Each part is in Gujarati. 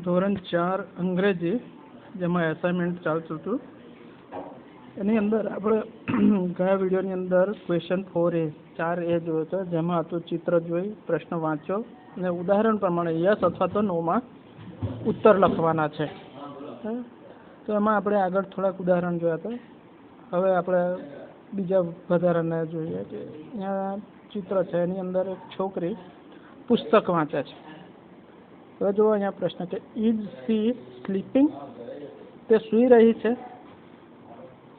ધોરણ 4 અંગ્રેજી જેમાં એસાઇનમેન્ટ ચાલતું હતું એની અંદર આપણે ગયા વિડીયોની અંદર ક્વેશ્ચન 4A 4A જોયો હતો, જેમાં હતું ચિત્ર જોઈ પ્રશ્ન વાંચો અને ઉદાહરણ પ્રમાણે યસ અથવા તો નોમાં ઉત્તર લખવાના છે. તો એમાં આપણે આગળ થોડાક ઉદાહરણ જોયા હતા. હવે આપણે બીજા વધારાના જોઈએ કે અહીંયા ચિત્ર છે, એની અંદર એક છોકરી પુસ્તક વાંચે છે. હવે જુઓ અહીંયા પ્રશ્ન કે ઇઝ સી સ્લીપિંગ, તે સૂઈ રહી છે?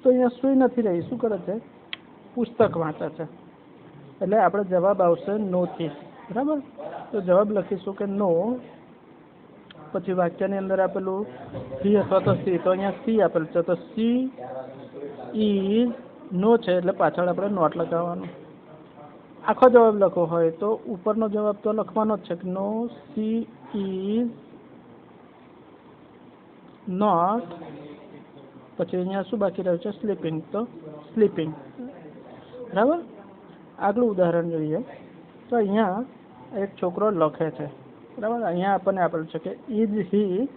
તો અહીંયા સૂઈ નથી રહી, શું કરે છે? પુસ્તક વાંચે છે. એટલે આપણે જવાબ આવશે નોથી, બરાબર. તો જવાબ લખીશું કે નો, પછી વાક્યની અંદર આપેલું હી અથવા તો સી, તો અહીંયા સી આપેલું છે, તો સી ઇઝ નો છે એટલે પાછળ આપણે નોટ લગાવવાનું. આખો જવાબ લખવો હોય તો ઉપરનો જવાબ તો લખવાનો જ છે કે નો સી ઇઝ નોટ, પછી અહીંયા શું બાકી રહ્યું છે? સ્લીપિંગ, તો સ્લીપિંગ, બરાબર. આગલું ઉદાહરણ જોઈએ તો અહીંયા એક છોકરો લખે છે, બરાબર. અહીંયા આપણને આપેલું છે કે ઇઝ હી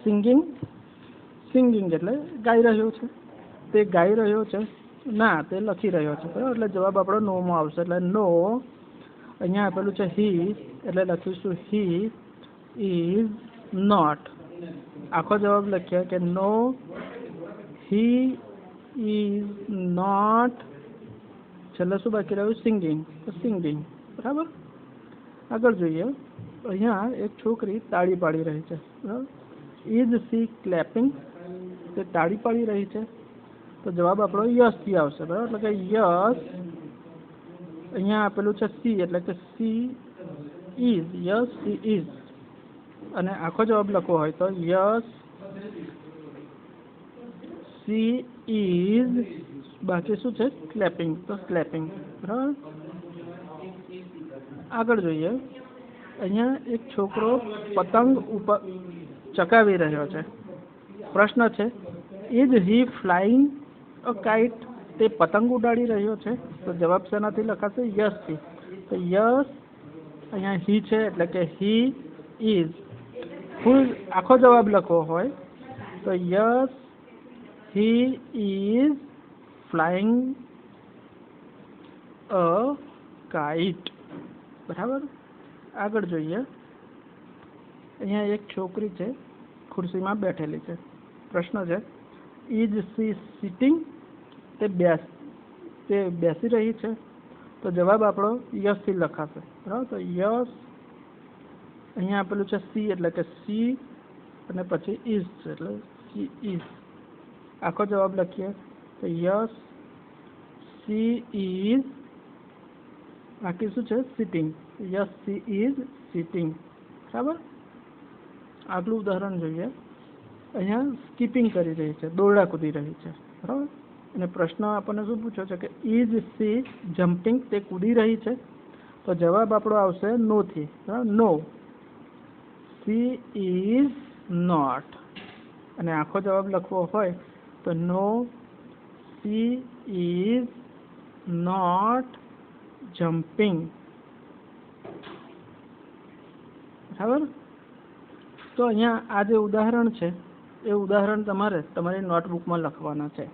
સિંગિંગ, સિંગિંગ એટલે ગાઈ રહ્યો છે, તે ગાઈ રહ્યો છે? ના, તે લખી રહ્યો છે, બરાબર. એટલે જવાબ આપણો નોમાં આવશે. એટલે નો, અહીંયા આપેલું છે હી એટલે લખીશું હી ઇઝ નોટ. આખો જવાબ લખીએ કે નો હી ઇઝ નોટ, છેલ્લે શું બાકી રહ્યું? સિંગિંગ, તો સિંગિંગ, બરાબર. આગળ જોઈએ, અહીંયા એક છોકરી તાળી પાડી રહી છે, બરાબર. ઇઝ સી ક્લેપિંગ, તે તાળી પાડી રહી છે? તો જવાબ આપણો યસથી આવશે, બરાબર. એટલે કે યસ, અહીંયા આપેલું છે સી એટલે કે she is, yes she is. અને આખો જવાબ લખવો હોય તો યસ સી ઇઝ, બાકી શું છે? ક્લેપિંગ, તો ક્લેપિંગ, બરાબર. આગળ જોઈએ, અહીંયા એક છોકરો પતંગ ઉપર ચકાવી રહ્યો છે. પ્રશ્ન છે is he flying a kite, તે પતંગ ઉડાડી રહ્યો છે? તો જવાબ શેનાથી લખાશે? યસથી. તો યસ, અહીંયા હી છે એટલે કે હી ઇઝ. ફૂલ આખો જવાબ લખવો હોય તો yes he is flying a kite, બરાબર. આગળ જોઈએ, અહીંયા એક છોકરી છે, ખુરશીમાં બેઠેલી છે. પ્રશ્ન છે ઇઝ સી સિટિંગ, તે બેસી રહી છે? તો જવાબ આપણો યસથી લખાશે, બરાબર. તો યસ, અહીંયા આપેલું છે સી એટલે કે સી અને પછી ઇઝ છે એટલે સી ઇઝ. આખો જવાબ લખીએ તો યસ સી ઇઝ, બાકી શું છે? Sitting, yes she is sitting, બરાબર. આગલું ઉદાહરણ જોઈએ, અહીંયા સ્કીપિંગ કરી રહી છે, દોરડા કૂદી રહી છે, બરાબર. અને પ્રશ્ન આપણને શું પૂછ્યો છે કે ઇઝ સી જમ્પિંગ, તે કૂદી રહી છે? તો જવાબ આપણો આવશે નોથી, બરાબર. નો સી ઇઝ નોટ. અને આખો જવાબ લખવો હોય તો નો સી ઇઝ નોટ જમ્પિંગ, બરાબર. તો અહીંયા આ જે ઉદાહરણ છે એ ઉદાહરણ તમારે તમારી નોટબુકમાં લખવાના છે.